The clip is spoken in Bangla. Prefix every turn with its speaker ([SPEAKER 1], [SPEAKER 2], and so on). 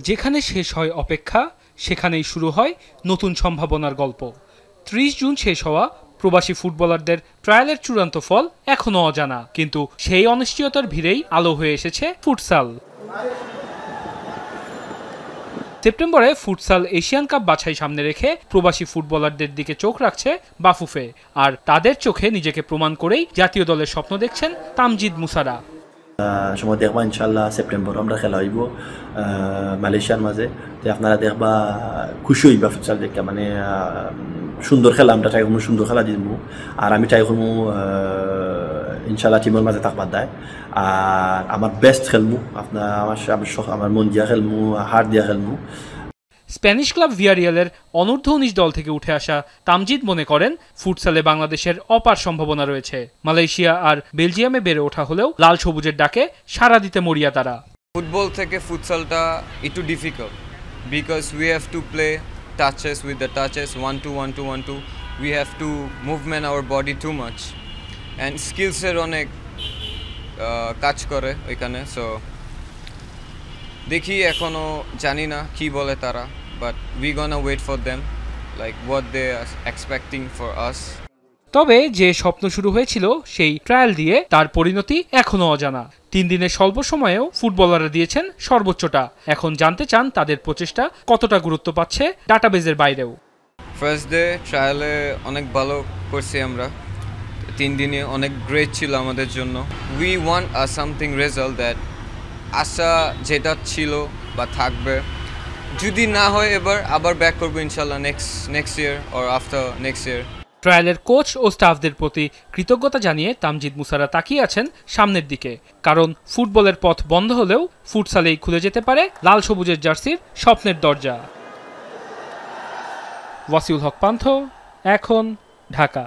[SPEAKER 1] যেখানে শেষ হয় অপেক্ষা সেখানেই শুরু হয় নতুন সম্ভাবনার গল্প। ৩০ জুন শেষ হওয়া প্রবাসী ফুটবলারদের ট্রায়ালের চূড়ান্ত ফল এখনও অজানা, কিন্তু সেই অনিশ্চয়তার ভিড়েই আলো হয়ে এসেছে ফুটসাল। সেপ্টেম্বরে ফুটসাল এশিয়ান কাপ বাছাই সামনে রেখে প্রবাসী ফুটবলারদের দিকে চোখ রাখছে বাফুফে, আর তাদের চোখে নিজেকে প্রমাণ করেই জাতীয় দলের স্বপ্ন দেখছেন তামজিদ মুসারা।
[SPEAKER 2] সময় দেখবা ইনশাল্লাহ সেপ্টেম্বর আমরা খেলা হইব মালয়েশিয়ার মাঝে। তো আপনারা দেখবা খুশি হইবা ফুটসাল দেখা, মানে সুন্দর খেলা আমরা ট্রাই করবো, সুন্দর খেলা দিব। আর আমি ট্রাই করবো ইনশাল্লাহ টিমের মাঝে থাকবার দেয়। আর আমার বেস্ট খেলবো, আপনার আমার মন দিয়া খেলবো, হার্ট দিয়া খেলবো।
[SPEAKER 1] স্প্যানিশ ক্লাব ভিয়ারিয়ালের অনূর্ধ্ব ১৯ দল থেকে উঠে আসা তামজিদ মনে করেন ফুটসালে বাংলাদেশের অপার সম্ভাবনা রয়েছে। মালয়েশিয়া আর বেলজিয়ামে বেড়ে ওঠা হলেও লাল সবুজের ডাকে সাড়া দিতে মরিয়া তারা।
[SPEAKER 3] ফুটবল থেকে ফুটসালটা একটু difficult, because we have to play touches with the touches, 1-2 1-2 1-2। We have to movement our body too much, and স্কিলসের অনেক কাজ করে ওইখানে। সো দেখি, এখনও জানি না কি বলে তারা, but we gonna wait for them, like what they are expecting for us.
[SPEAKER 1] তবে যে স্বপ্ন শুরু হয়েছিল সেই ট্রায়াল দিয়ে তার পরিণতি এখনও অজানা। ৩ দিনের স্বল্প সময়েও ফুটবলাররা দিয়েছেন সর্বোচ্চটা। এখন জানতে চান তাদের প্রচেষ্টা কতটা গুরুত্ব পাচ্ছে ডাটাবেজের বাইরেও।
[SPEAKER 3] ফার্স্ট ডে ট্রায়ালে অনেক ভালো করছি আমরা, 3 দিনে অনেক গ্রেট ছিল আমাদের জন্য। We want something result that আশা যেটা ছিল বা থাকবে, যদি না হয় এবার আবার ব্যাক করবো ইনশাল্লাহ next year or after next year.
[SPEAKER 1] ট্রায়ালের কোচ ও স্টাফদের প্রতি কৃতজ্ঞতা জানিয়ে তামজিদ মুসারা তাকিয়ে আছেন সামনের দিকে, কারণ ফুটবলের পথ বন্ধ হলেও ফুটসালেই খুলে যেতে পারে লাল সবুজের জার্সির স্বপ্নের দরজা। ওয়াসিউল হক পান্থ, এখন, ঢাকা।